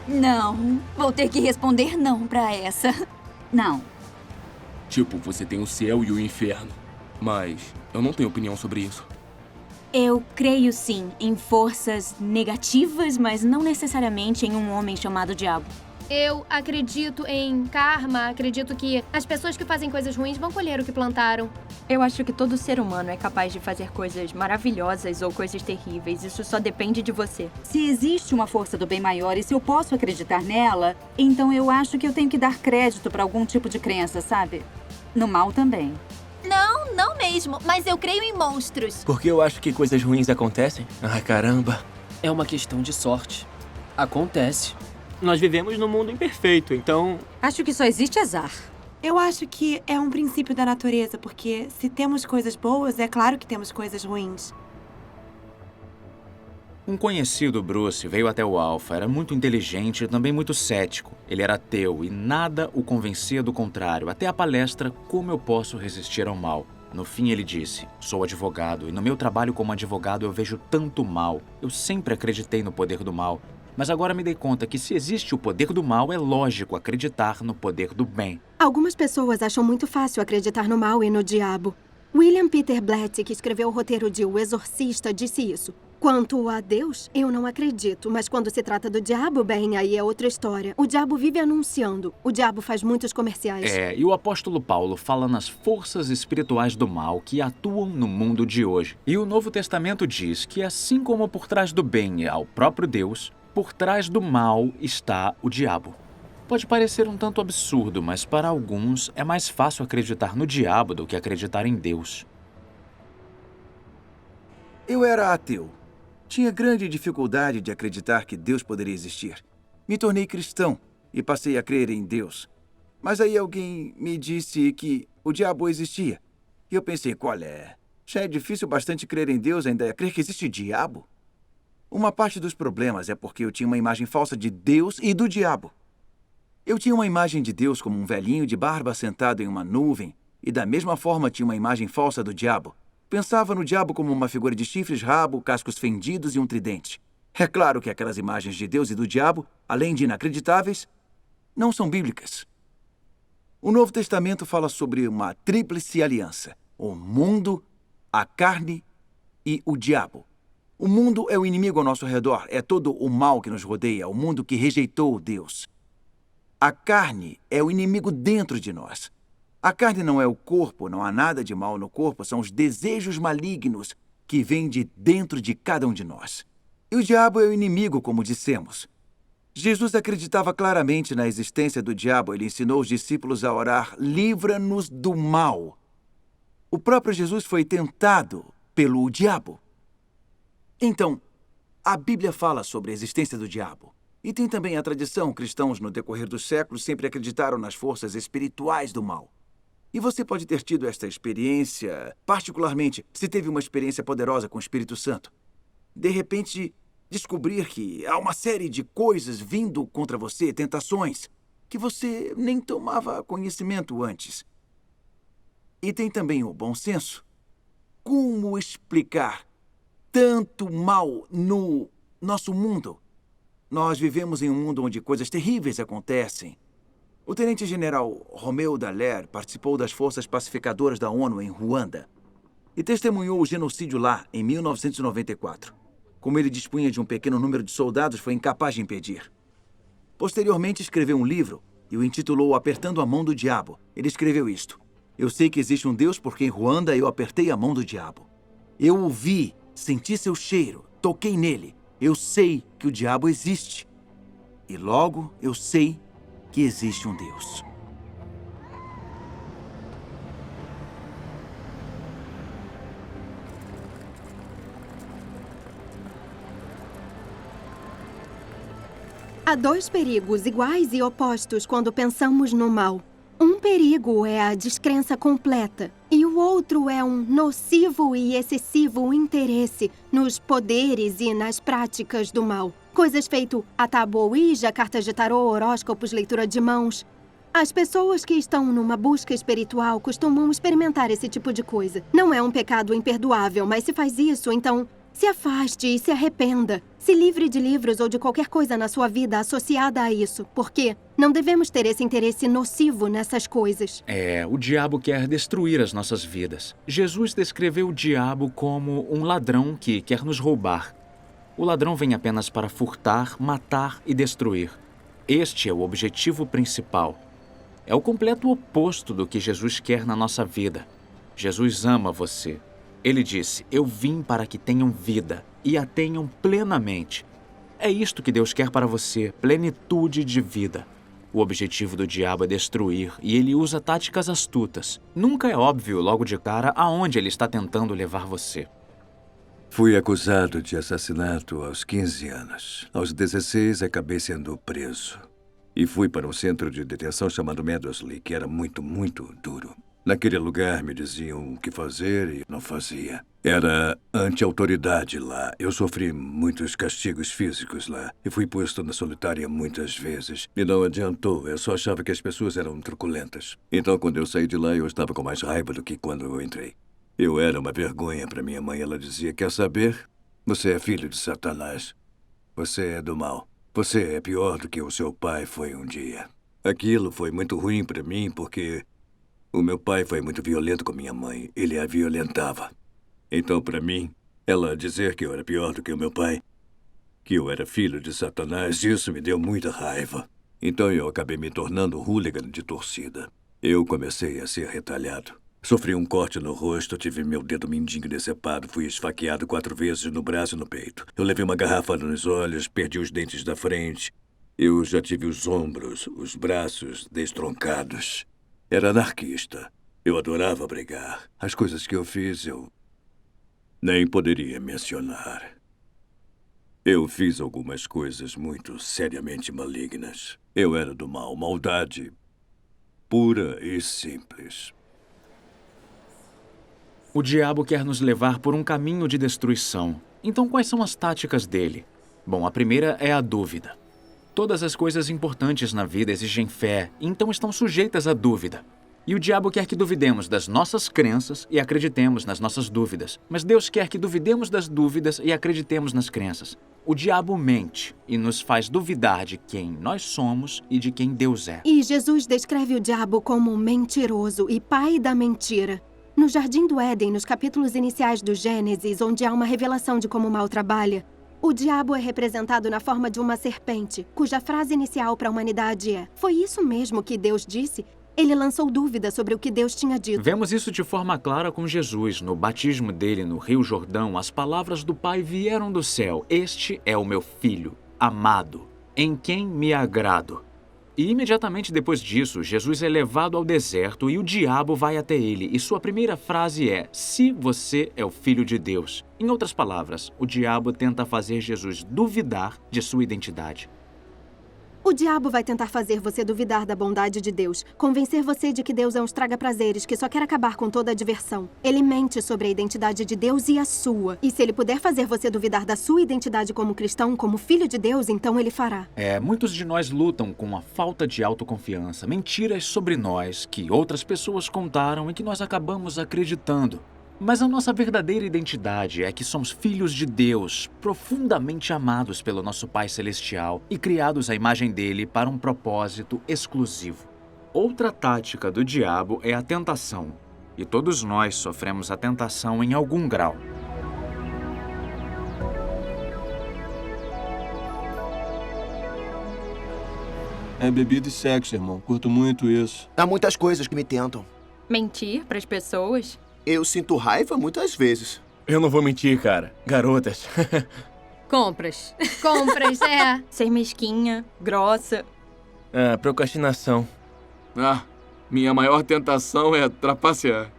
Não, vou ter que responder não pra essa. Não. Tipo, você tem o céu e o inferno. Mas eu não tenho opinião sobre isso. Eu creio sim em forças negativas, mas não necessariamente em um homem chamado Diabo. Eu acredito em karma, acredito que as pessoas que fazem coisas ruins vão colher o que plantaram. Eu acho que todo ser humano é capaz de fazer coisas maravilhosas ou coisas terríveis. Isso só depende de você. Se existe uma força do bem maior e se eu posso acreditar nela, então eu acho que eu tenho que dar crédito pra algum tipo de crença, sabe? No mal também. Não, não mesmo. Mas eu creio em monstros. Porque eu acho que coisas ruins acontecem. Ai, caramba. É uma questão de sorte. Acontece. Nós vivemos num mundo imperfeito, então... Acho que só existe azar. Eu acho que é um princípio da natureza, porque se temos coisas boas, é claro que temos coisas ruins. Um conhecido, Bruce, veio até o Alpha. Era muito inteligente e também muito cético. Ele era ateu e nada o convencia do contrário. Até a palestra Como Eu Posso Resistir ao Mal. No fim, ele disse, sou advogado e no meu trabalho como advogado eu vejo tanto mal. Eu sempre acreditei no poder do mal. Mas agora me dei conta que se existe o poder do mal, é lógico acreditar no poder do bem. Algumas pessoas acham muito fácil acreditar no mal e no diabo. William Peter Blatty, que escreveu o roteiro de O Exorcista, disse isso. Quanto a Deus, eu não acredito. Mas quando se trata do diabo, bem, aí é outra história. O diabo vive anunciando. O diabo faz muitos comerciais. E o apóstolo Paulo fala nas forças espirituais do mal que atuam no mundo de hoje. E o Novo Testamento diz que assim como por trás do bem há o próprio Deus, por trás do mal está o diabo. Pode parecer um tanto absurdo, mas para alguns é mais fácil acreditar no diabo do que acreditar em Deus. Eu era ateu. Tinha grande dificuldade de acreditar que Deus poderia existir. Me tornei cristão e passei a crer em Deus. Mas aí alguém me disse que o diabo existia. E eu pensei, qual é? Já é difícil bastante crer em Deus, ainda é crer que existe diabo? Uma parte dos problemas é porque eu tinha uma imagem falsa de Deus e do diabo. Eu tinha uma imagem de Deus como um velhinho de barba sentado em uma nuvem, e da mesma forma tinha uma imagem falsa do diabo. Pensava no diabo como uma figura de chifres, rabo, cascos fendidos e um tridente. É claro que aquelas imagens de Deus e do diabo, além de inacreditáveis, não são bíblicas. O Novo Testamento fala sobre uma tríplice aliança: o mundo, a carne e o diabo. O mundo é o inimigo ao nosso redor, é todo o mal que nos rodeia, o mundo que rejeitou Deus. A carne é o inimigo dentro de nós. A carne não é o corpo, não há nada de mal no corpo, são os desejos malignos que vêm de dentro de cada um de nós. E o diabo é o inimigo, como dissemos. Jesus acreditava claramente na existência do diabo. Ele ensinou os discípulos a orar, livra-nos do mal. O próprio Jesus foi tentado pelo diabo. Então, a Bíblia fala sobre a existência do diabo. E tem também a tradição. Cristãos, no decorrer dos séculos, sempre acreditaram nas forças espirituais do mal. E você pode ter tido esta experiência, particularmente se teve uma experiência poderosa com o Espírito Santo. De repente, descobrir que há uma série de coisas vindo contra você, tentações, que você nem tomava conhecimento antes. E tem também o bom senso. Como explicar tanto mal no nosso mundo? Nós vivemos em um mundo onde coisas terríveis acontecem. O tenente-general Romeu Dallaire participou das forças pacificadoras da ONU em Ruanda e testemunhou o genocídio lá em 1994. Como ele dispunha de um pequeno número de soldados, foi incapaz de impedir. Posteriormente, escreveu um livro e o intitulou Apertando a Mão do Diabo. Ele escreveu isto: eu sei que existe um Deus porque em Ruanda eu apertei a mão do diabo. Eu o vi, senti seu cheiro, toquei nele. Eu sei que o diabo existe. E logo eu sei que existe um Deus. Há dois perigos iguais e opostos quando pensamos no mal. Um perigo é a descrença completa e o outro é um nocivo e excessivo interesse nos poderes e nas práticas do mal. Coisas feito a tabu ouija, cartas de tarô, horóscopos, leitura de mãos. As pessoas que estão numa busca espiritual costumam experimentar esse tipo de coisa. Não é um pecado imperdoável, mas se faz isso, então se afaste e se arrependa. Se livre de livros ou de qualquer coisa na sua vida associada a isso, porque não devemos ter esse interesse nocivo nessas coisas. O diabo quer destruir as nossas vidas. Jesus descreveu o diabo como um ladrão que quer nos roubar. O ladrão vem apenas para furtar, matar e destruir. Este é o objetivo principal. É o completo oposto do que Jesus quer na nossa vida. Jesus ama você. Ele disse: eu vim para que tenham vida e a tenham plenamente. É isto que Deus quer para você, plenitude de vida. O objetivo do diabo é destruir e ele usa táticas astutas. Nunca é óbvio logo de cara aonde ele está tentando levar você. Fui acusado de assassinato aos 15 anos. Aos 16, acabei sendo preso. E fui para um centro de detenção chamado Meadosley, que era muito, muito duro. Naquele lugar me diziam o que fazer e não fazia. Era anti-autoridade lá. Eu sofri muitos castigos físicos lá. E fui posto na solitária muitas vezes. E não adiantou. Eu só achava que as pessoas eram truculentas. Então, quando eu saí de lá, eu estava com mais raiva do que quando eu entrei. Eu era uma vergonha para minha mãe. Ela dizia: quer saber? Você é filho de Satanás. Você é do mal. Você é pior do que o seu pai foi um dia. Aquilo foi muito ruim para mim porque o meu pai foi muito violento com minha mãe. Ele a violentava. Então, para mim, ela dizer que eu era pior do que o meu pai, que eu era filho de Satanás, isso me deu muita raiva. Então eu acabei me tornando hooligan de torcida. Eu comecei a ser retalhado. Sofri um corte no rosto, tive meu dedo mindinho decepado, fui esfaqueado 4 vezes no braço e no peito. Eu levei uma garrafa nos olhos, perdi os dentes da frente. Eu já tive os ombros, os braços destroncados. Era anarquista. Eu adorava brigar. As coisas que eu fiz, eu nem poderia mencionar. Eu fiz algumas coisas muito seriamente malignas. Eu era do mal, maldade pura e simples. O diabo quer nos levar por um caminho de destruição. Então, quais são as táticas dele? Bom, a primeira é a dúvida. Todas as coisas importantes na vida exigem fé, então estão sujeitas à dúvida. E o diabo quer que duvidemos das nossas crenças e acreditemos nas nossas dúvidas. Mas Deus quer que duvidemos das dúvidas e acreditemos nas crenças. O diabo mente e nos faz duvidar de quem nós somos e de quem Deus é. E Jesus descreve o diabo como mentiroso e pai da mentira. No Jardim do Éden, nos capítulos iniciais do Gênesis, onde há uma revelação de como o mal trabalha, o diabo é representado na forma de uma serpente, cuja frase inicial para a humanidade é: foi isso mesmo que Deus disse? Ele lançou dúvida sobre o que Deus tinha dito. Vemos isso de forma clara com Jesus. No batismo dele no Rio Jordão, as palavras do Pai vieram do céu: este é o meu filho, amado, em quem me agrado. E imediatamente depois disso, Jesus é levado ao deserto e o diabo vai até ele. E sua primeira frase é: se você é o filho de Deus. Em outras palavras, o diabo tenta fazer Jesus duvidar de sua identidade. O diabo vai tentar fazer você duvidar da bondade de Deus, convencer você de que Deus é um estraga-prazeres que só quer acabar com toda a diversão. Ele mente sobre a identidade de Deus e a sua. E se ele puder fazer você duvidar da sua identidade como cristão, como filho de Deus, então ele fará. Muitos de nós lutam com a falta de autoconfiança, mentiras sobre nós que outras pessoas contaram e que nós acabamos acreditando. Mas a nossa verdadeira identidade é que somos filhos de Deus, profundamente amados pelo nosso Pai Celestial e criados à imagem dele para um propósito exclusivo. Outra tática do diabo é a tentação. E todos nós sofremos a tentação em algum grau. É bebida e sexo, irmão. Curto muito isso. Há muitas coisas que me tentam. Mentir pras pessoas? Eu sinto raiva muitas vezes. Eu não vou mentir, cara. Garotas. Compras. Compras, é. Ser mesquinha, grossa. Procrastinação. Minha maior tentação é trapacear.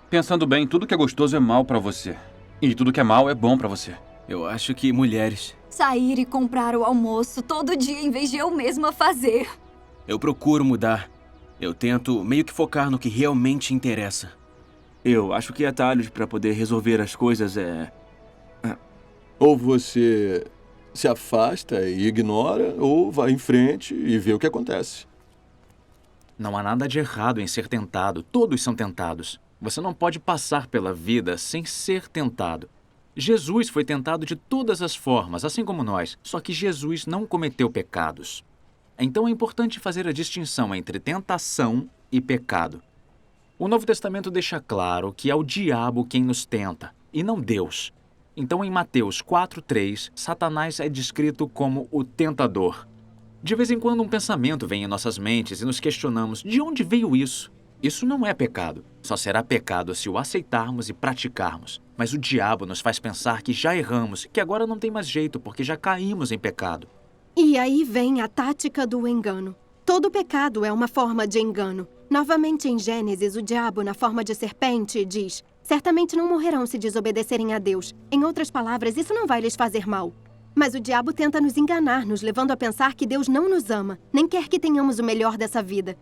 Pensando bem, tudo que é gostoso é mal pra você. E tudo que é mal é bom pra você. Eu acho que mulheres. Sair e comprar o almoço todo dia em vez de eu mesma fazer. Eu procuro mudar. Eu tento meio que focar no que realmente interessa. Eu acho que atalhos para poder resolver as coisas é... Ou você se afasta e ignora, ou vai em frente e vê o que acontece. Não há nada de errado em ser tentado. Todos são tentados. Você não pode passar pela vida sem ser tentado. Jesus foi tentado de todas as formas, assim como nós, só que Jesus não cometeu pecados. Então é importante fazer a distinção entre tentação e pecado. O Novo Testamento deixa claro que é o diabo quem nos tenta, e não Deus. Então, em Mateus 4:3, Satanás é descrito como o tentador. De vez em quando um pensamento vem em nossas mentes e nos questionamos de onde veio isso. Isso não é pecado. Só será pecado se o aceitarmos e praticarmos. Mas o diabo nos faz pensar que já erramos, que agora não tem mais jeito porque já caímos em pecado. E aí vem a tática do engano. Todo pecado é uma forma de engano. Novamente em Gênesis, o diabo, na forma de serpente, diz: certamente não morrerão se desobedecerem a Deus. Em outras palavras, isso não vai lhes fazer mal. Mas o diabo tenta nos enganar, nos levando a pensar que Deus não nos ama, nem quer que tenhamos o melhor dessa vida.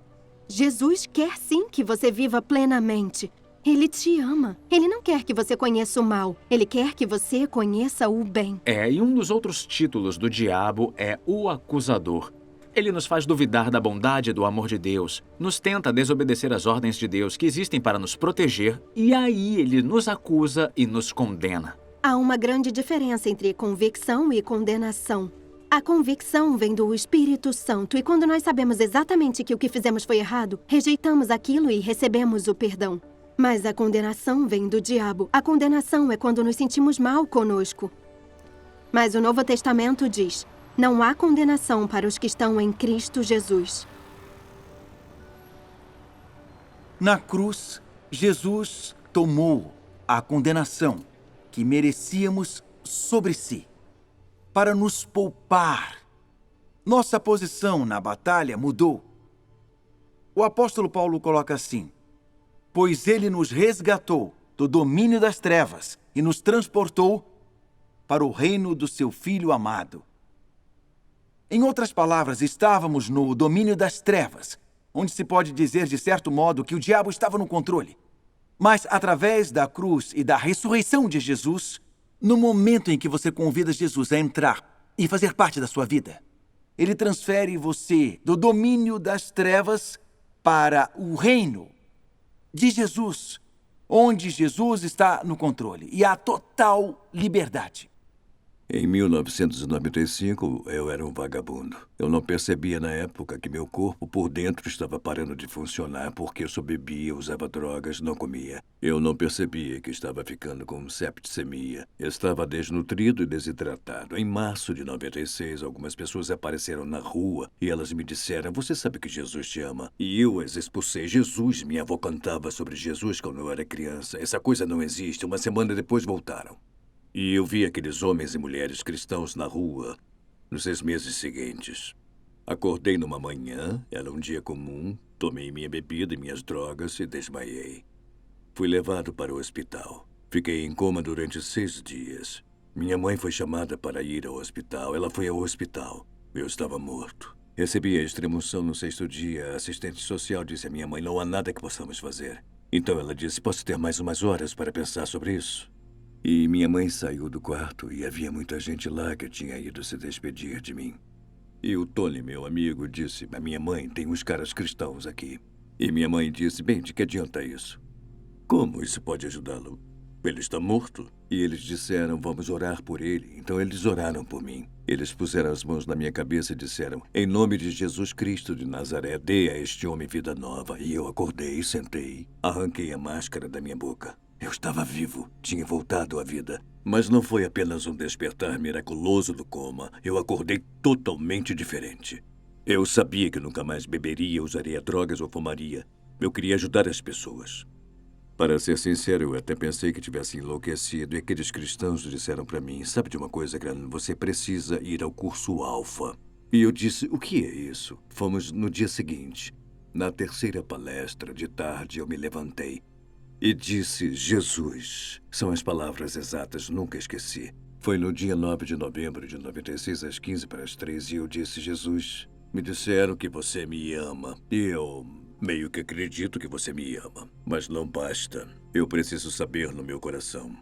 Jesus quer sim que você viva plenamente. Ele te ama. Ele não quer que você conheça o mal. Ele quer que você conheça o bem. E um dos outros títulos do diabo é o acusador. Ele nos faz duvidar da bondade e do amor de Deus, nos tenta desobedecer às ordens de Deus que existem para nos proteger, e aí ele nos acusa e nos condena. Há uma grande diferença entre convicção e condenação. A convicção vem do Espírito Santo, e quando nós sabemos exatamente que o que fizemos foi errado, rejeitamos aquilo e recebemos o perdão. Mas a condenação vem do diabo. A condenação é quando nos sentimos mal conosco. Mas o Novo Testamento diz: não há condenação para os que estão em Cristo Jesus. Na cruz, Jesus tomou a condenação que merecíamos sobre si, para nos poupar. Nossa posição na batalha mudou. O apóstolo Paulo coloca assim: pois ele nos resgatou do domínio das trevas e nos transportou para o reino do seu Filho amado. Em outras palavras, estávamos no domínio das trevas, onde se pode dizer, de certo modo, que o diabo estava no controle. Mas, através da cruz e da ressurreição de Jesus, no momento em que você convida Jesus a entrar e fazer parte da sua vida, ele transfere você do domínio das trevas para o reino de Jesus, onde Jesus está no controle e há total liberdade. Em 1995, eu era um vagabundo. Eu não percebia na época que meu corpo por dentro estava parando de funcionar porque eu só bebia, usava drogas, não comia. Eu não percebia que estava ficando com septicemia. Estava desnutrido e desidratado. Em março de 96, algumas pessoas apareceram na rua e elas me disseram: você sabe que Jesus te ama? E eu as expulsei. Jesus, minha avó cantava sobre Jesus quando eu era criança. Essa coisa não existe. Uma semana depois voltaram. E eu vi aqueles homens e mulheres cristãos na rua nos 6 meses seguintes. Acordei numa manhã, era um dia comum, tomei minha bebida e minhas drogas e desmaiei. Fui levado para o hospital. Fiquei em coma durante 6 dias. Minha mãe foi chamada para ir ao hospital. Ela foi ao hospital. Eu estava morto. Recebi a extremunção no 6º dia. A assistente social disse à minha mãe: não há nada que possamos fazer. Então ela disse: posso ter mais umas horas para pensar sobre isso? E minha mãe saiu do quarto e havia muita gente lá que tinha ido se despedir de mim. E o Tony, meu amigo, disse: a minha mãe tem uns caras cristãos aqui. E minha mãe disse: bem, de que adianta isso? Como isso pode ajudá-lo? Ele está morto. E eles disseram: vamos orar por ele. Então eles oraram por mim. Eles puseram as mãos na minha cabeça e disseram: em nome de Jesus Cristo de Nazaré, dê a este homem vida nova. E eu acordei, sentei, arranquei a máscara da minha boca. Eu estava vivo, tinha voltado à vida. Mas não foi apenas um despertar miraculoso do coma. Eu acordei totalmente diferente. Eu sabia que nunca mais beberia, usaria drogas ou fumaria. Eu queria ajudar as pessoas. Para ser sincero, eu até pensei que tivesse enlouquecido. E aqueles cristãos disseram para mim: sabe de uma coisa, Gran? Você precisa ir ao curso Alfa. E eu disse: o que é isso? Fomos no dia seguinte. Na 3ª palestra, de tarde, eu me levantei e disse: Jesus. São as palavras exatas, nunca esqueci. Foi no dia 9 de novembro de 96, às 2:45, e eu disse: Jesus, me disseram que você me ama. E eu meio que acredito que você me ama. Mas não basta. Eu preciso saber no meu coração.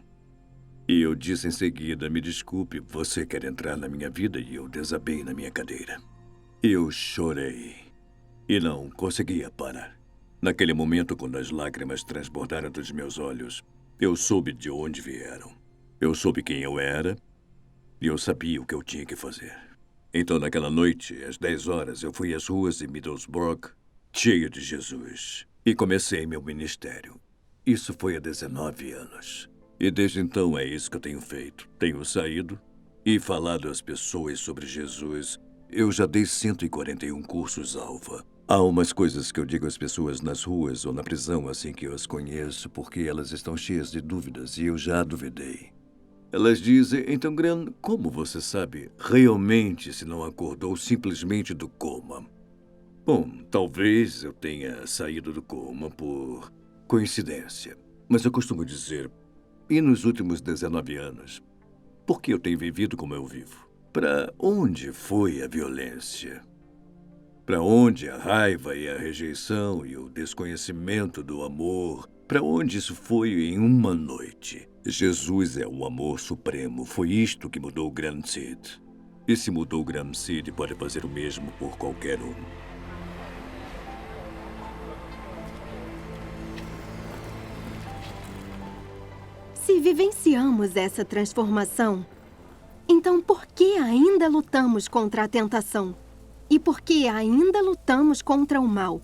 E eu disse em seguida: me desculpe, você quer entrar na minha vida? E eu desabei na minha cadeira. Eu chorei. E não conseguia parar. Naquele momento, quando as lágrimas transbordaram dos meus olhos, eu soube de onde vieram. Eu soube quem eu era e eu sabia o que eu tinha que fazer. Então, naquela noite, às 10 horas, eu fui às ruas de Middlesbrough, cheio de Jesus, e comecei meu ministério. Isso foi há 19 anos. E desde então é isso que eu tenho feito. Tenho saído e falado às pessoas sobre Jesus. Eu já dei 141 cursos alfa. Há umas coisas que eu digo às pessoas nas ruas ou na prisão assim que eu as conheço, porque elas estão cheias de dúvidas e eu já duvidei. Elas dizem, então, Graham, como você sabe realmente se não acordou simplesmente do coma? Bom, talvez eu tenha saído do coma por coincidência. Mas eu costumo dizer, e nos últimos 19 anos, por que eu tenho vivido como eu vivo? Para onde foi a violência? Para onde a raiva e a rejeição e o desconhecimento do amor? Para onde isso foi em uma noite? Jesus é o amor supremo. Foi isto que mudou Graham Seed. E se mudou Graham Seed, pode fazer o mesmo por qualquer um. Se vivenciamos essa transformação, então por que ainda lutamos contra a tentação? E por que ainda lutamos contra o mal?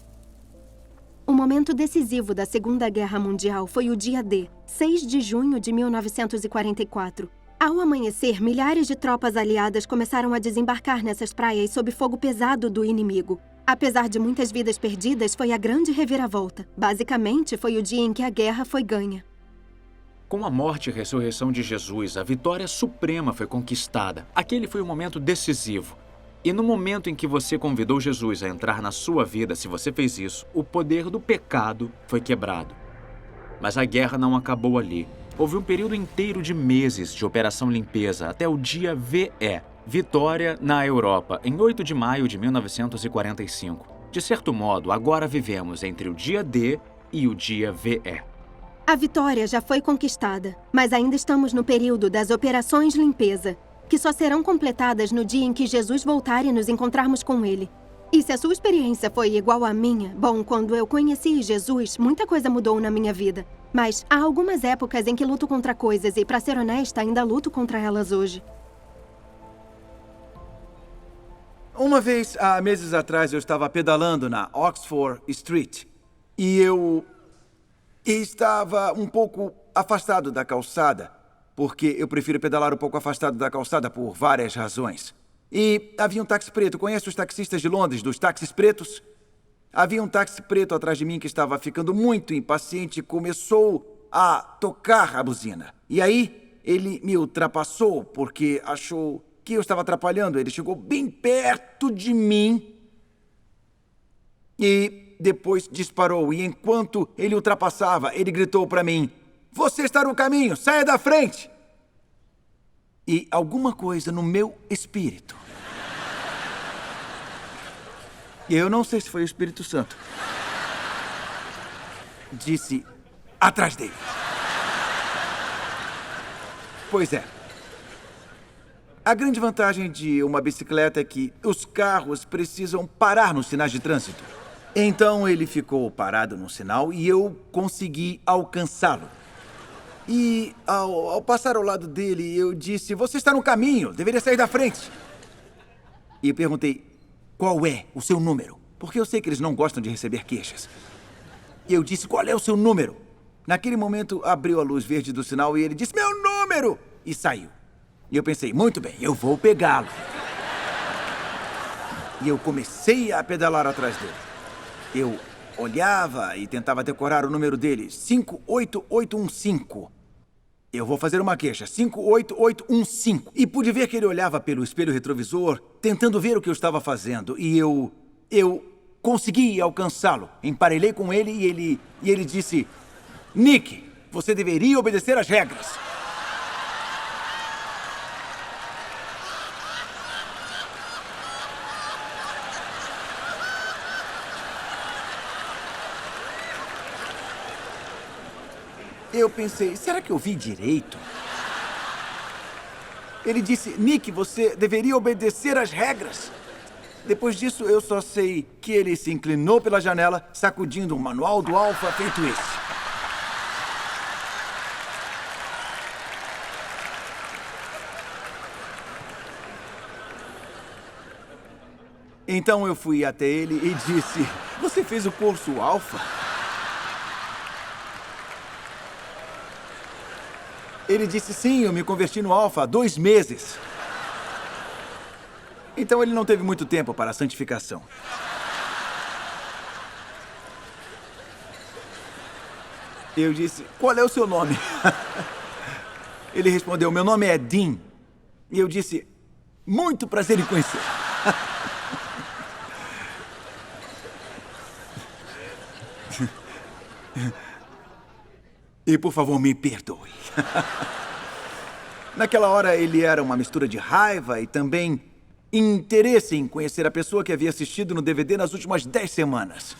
O momento decisivo da Segunda Guerra Mundial foi o dia D, 6 de junho de 1944. Ao amanhecer, milhares de tropas aliadas começaram a desembarcar nessas praias sob fogo pesado do inimigo. Apesar de muitas vidas perdidas, foi a grande reviravolta. Basicamente, foi o dia em que a guerra foi ganha. Com a morte e ressurreição de Jesus, a vitória suprema foi conquistada. Aquele foi o momento decisivo. E no momento em que você convidou Jesus a entrar na sua vida, se você fez isso, o poder do pecado foi quebrado. Mas a guerra não acabou ali. Houve um período inteiro de meses de operação limpeza, até o dia VE, Vitória na Europa, em 8 de maio de 1945. De certo modo, agora vivemos entre o dia D e o dia VE. A vitória já foi conquistada, mas ainda estamos no período das operações limpeza, que só serão completadas no dia em que Jesus voltar e nos encontrarmos com Ele. E se a sua experiência foi igual à minha, bom, quando eu conheci Jesus, muita coisa mudou na minha vida. Mas há algumas épocas em que luto contra coisas e, para ser honesta, ainda luto contra elas hoje. Uma vez, há meses atrás, eu estava pedalando na Oxford Street e eu estava um pouco afastado da calçada, porque eu prefiro pedalar um pouco afastado da calçada por várias razões. E havia um táxi preto. Conhece os taxistas de Londres, dos táxis pretos? Havia um táxi preto atrás de mim que estava ficando muito impaciente e começou a tocar a buzina. E aí, ele me ultrapassou porque achou que eu estava atrapalhando. Ele chegou bem perto de mim e depois disparou. E enquanto ele ultrapassava, ele gritou para mim: "Você está no caminho, saia da frente!" E alguma coisa no meu espírito, e eu não sei se foi o Espírito Santo, disse: "Atrás dele." Pois é. A grande vantagem de uma bicicleta é que os carros precisam parar nos sinais de trânsito. Então ele ficou parado no sinal e eu consegui alcançá-lo. E ao passar ao lado dele, eu disse: "Você está no caminho, deveria sair da frente." E perguntei: "Qual é o seu número?" Porque eu sei que eles não gostam de receber queixas. E eu disse: "Qual é o seu número?" Naquele momento, abriu a luz verde do sinal e ele disse: "Meu número!" E saiu. E eu pensei: muito bem, eu vou pegá-lo. E eu comecei a pedalar atrás dele. Eu olhava e tentava decorar o número dele: 58815. Eu vou fazer uma queixa: 58815. E pude ver que ele olhava pelo espelho retrovisor, tentando ver o que eu estava fazendo. E eu consegui alcançá-lo. Emparelhei com ele e ele disse: "Nick, você deveria obedecer às regras." Eu pensei: será que eu vi direito? Ele disse: "Nick, você deveria obedecer às regras." Depois disso, eu só sei que ele se inclinou pela janela, sacudindo um manual do Alfa feito esse. Então eu fui até ele e disse: "Você fez o curso Alpha?" Ele disse: "Sim, eu me converti no Alpha há 2 meses." Então ele não teve muito tempo para a santificação. Eu disse: "Qual é o seu nome?" Ele respondeu: "Meu nome é Dean." E eu disse: "Muito prazer em conhecer." E por favor, me perdoe. Naquela hora ele era uma mistura de raiva e também interesse em conhecer a pessoa que havia assistido no DVD nas últimas 10 semanas.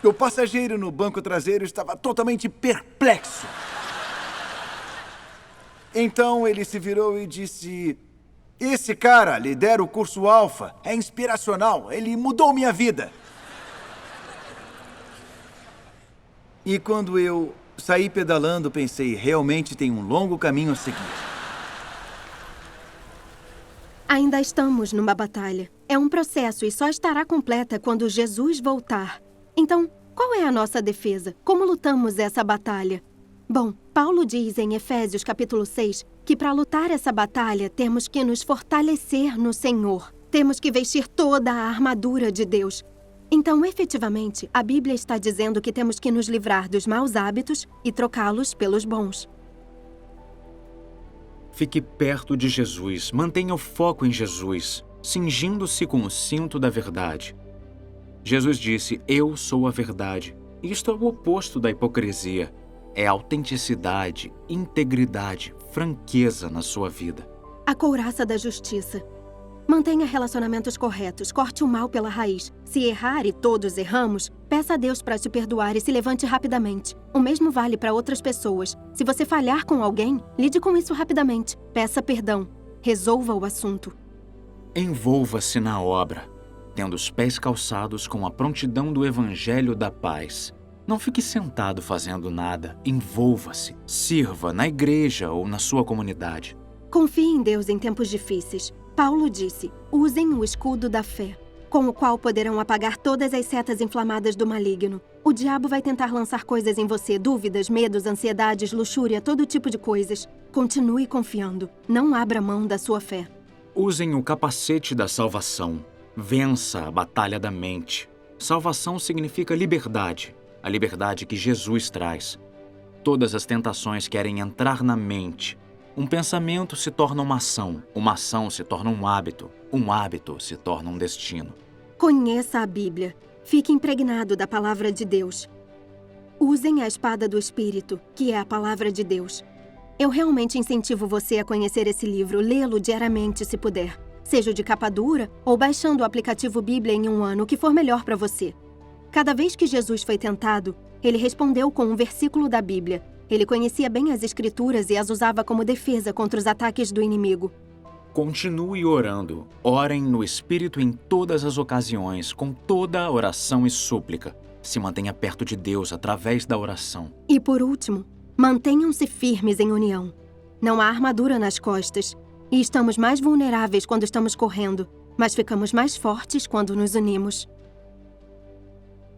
O passageiro no banco traseiro estava totalmente perplexo. Então ele se virou e disse: "Esse cara lidera o curso Alpha, é inspiracional, ele mudou minha vida." E quando eu saí pedalando, pensei, realmente tem um longo caminho a seguir. Ainda estamos numa batalha. É um processo e só estará completa quando Jesus voltar. Então, qual é a nossa defesa? Como lutamos essa batalha? Bom, Paulo diz em Efésios capítulo 6 que para lutar essa batalha temos que nos fortalecer no Senhor. Temos que vestir toda a armadura de Deus. Então, efetivamente, a Bíblia está dizendo que temos que nos livrar dos maus hábitos e trocá-los pelos bons. Fique perto de Jesus, mantenha o foco em Jesus, cingindo-se com o cinto da verdade. Jesus disse: "Eu sou a verdade." Isto é o oposto da hipocrisia. É autenticidade, integridade, franqueza na sua vida. A couraça da justiça. Mantenha relacionamentos corretos, corte o mal pela raiz. Se errar, e todos erramos, peça a Deus para te perdoar e se levante rapidamente. O mesmo vale para outras pessoas. Se você falhar com alguém, lide com isso rapidamente. Peça perdão. Resolva o assunto. Envolva-se na obra, tendo os pés calçados com a prontidão do Evangelho da Paz. Não fique sentado fazendo nada. Envolva-se. Sirva na igreja ou na sua comunidade. Confie em Deus em tempos difíceis. Paulo disse: "Usem o escudo da fé, com o qual poderão apagar todas as setas inflamadas do maligno." O diabo vai tentar lançar coisas em você, dúvidas, medos, ansiedades, luxúria, todo tipo de coisas. Continue confiando. Não abra mão da sua fé. Usem o capacete da salvação. Vença a batalha da mente. Salvação significa liberdade, a liberdade que Jesus traz. Todas as tentações querem entrar na mente. Um pensamento se torna uma ação se torna um hábito se torna um destino. Conheça a Bíblia. Fique impregnado da palavra de Deus. Usem a espada do Espírito, que é a palavra de Deus. Eu realmente incentivo você a conhecer esse livro, lê-lo diariamente se puder. Seja de capa dura ou baixando o aplicativo Bíblia em 1 ano, o que for melhor para você. Cada vez que Jesus foi tentado, ele respondeu com um versículo da Bíblia. Ele conhecia bem as Escrituras e as usava como defesa contra os ataques do inimigo. Continue orando. Orem no Espírito em todas as ocasiões, com toda a oração e súplica. Se mantenha perto de Deus através da oração. E por último, mantenham-se firmes em união. Não há armadura nas costas. E estamos mais vulneráveis quando estamos correndo, mas ficamos mais fortes quando nos unimos.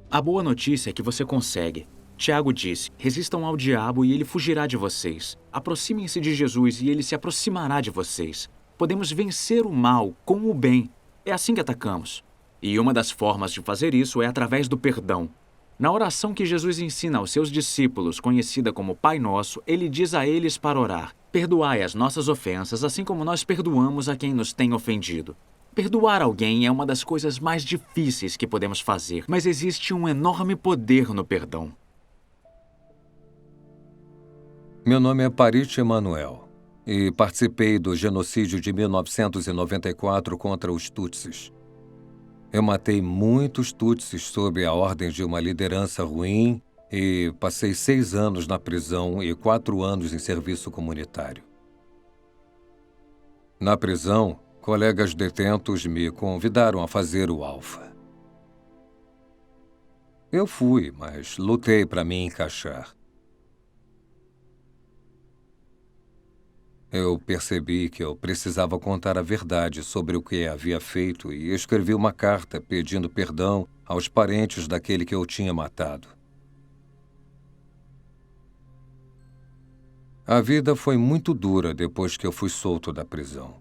A boa notícia é que você consegue. Tiago disse: "Resistam ao diabo e ele fugirá de vocês. Aproximem-se de Jesus e ele se aproximará de vocês." Podemos vencer o mal com o bem. É assim que atacamos. E uma das formas de fazer isso é através do perdão. Na oração que Jesus ensina aos seus discípulos, conhecida como Pai Nosso, ele diz a eles para orar: "Perdoai as nossas ofensas, assim como nós perdoamos a quem nos tem ofendido." Perdoar alguém é uma das coisas mais difíceis que podemos fazer, mas existe um enorme poder no perdão. Meu nome é Parit Emanuel e participei do genocídio de 1994 contra os Tutsis. Eu matei muitos Tutsis sob a ordem de uma liderança ruim e passei 6 anos na prisão e 4 anos em serviço comunitário. Na prisão, colegas detentos me convidaram a fazer o Alpha. Eu fui, mas lutei para me encaixar. Eu percebi que eu precisava contar a verdade sobre o que havia feito e escrevi uma carta pedindo perdão aos parentes daquele que eu tinha matado. A vida foi muito dura depois que eu fui solto da prisão.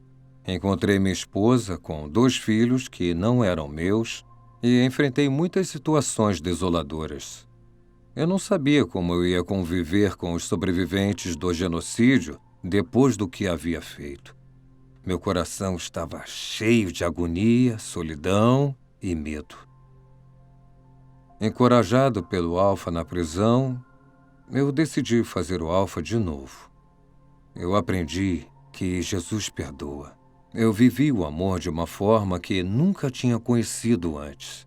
Encontrei minha esposa com 2 filhos que não eram meus e enfrentei muitas situações desoladoras. Eu não sabia como eu ia conviver com os sobreviventes do genocídio depois do que havia feito. Meu coração estava cheio de agonia, solidão e medo. Encorajado pelo Alpha na prisão, eu decidi fazer o Alpha de novo. Eu aprendi que Jesus perdoa. Eu vivi o amor de uma forma que nunca tinha conhecido antes.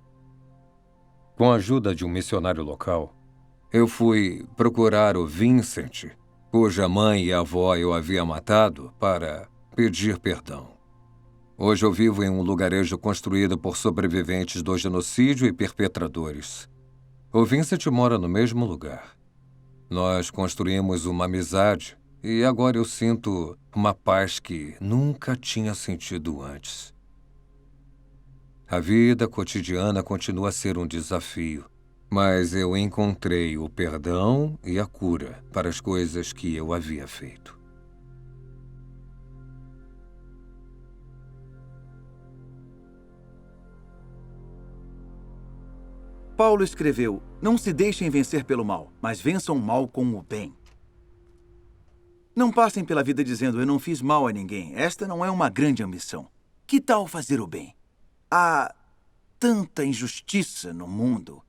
Com a ajuda de um missionário local, eu fui procurar o Vincent, cuja mãe e avó eu havia matado, para pedir perdão. Hoje eu vivo em um lugarejo construído por sobreviventes do genocídio e perpetradores. O Vincent mora no mesmo lugar. Nós construímos uma amizade e agora eu sinto uma paz que nunca tinha sentido antes. A vida cotidiana continua a ser um desafio, mas eu encontrei o perdão e a cura para as coisas que eu havia feito. Paulo escreveu: "Não se deixem vencer pelo mal, mas vençam o mal com o bem." Não passem pela vida dizendo: "Eu não fiz mal a ninguém." Esta não é uma grande ambição. Que tal fazer o bem? Há tanta injustiça no mundo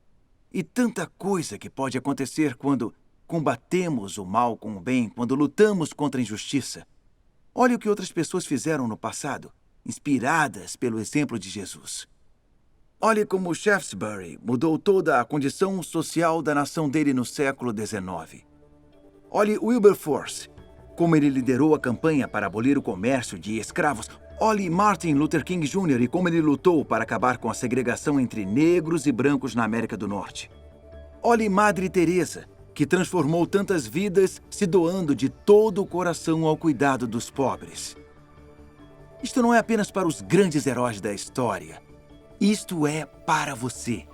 e tanta coisa que pode acontecer quando combatemos o mal com o bem, quando lutamos contra a injustiça. Olhe o que outras pessoas fizeram no passado, inspiradas pelo exemplo de Jesus. Olhe como Shaftesbury mudou toda a condição social da nação dele no século XIX. Olhe Wilberforce, como ele liderou a campanha para abolir o comércio de escravos. Olhe Martin Luther King Jr. e como ele lutou para acabar com a segregação entre negros e brancos na América do Norte. Olhe Madre Teresa, que transformou tantas vidas se doando de todo o coração ao cuidado dos pobres. Isto não é apenas para os grandes heróis da história. Isto é para você.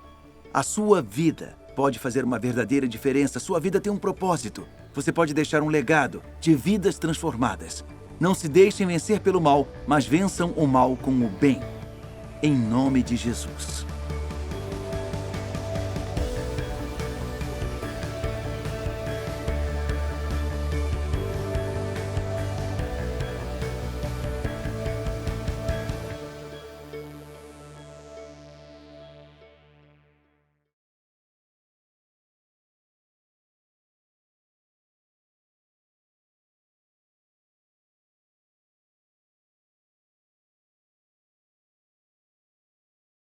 A sua vida pode fazer uma verdadeira diferença. Sua vida tem um propósito. Você pode deixar um legado de vidas transformadas. Não se deixem vencer pelo mal, mas vençam o mal com o bem. Em nome de Jesus.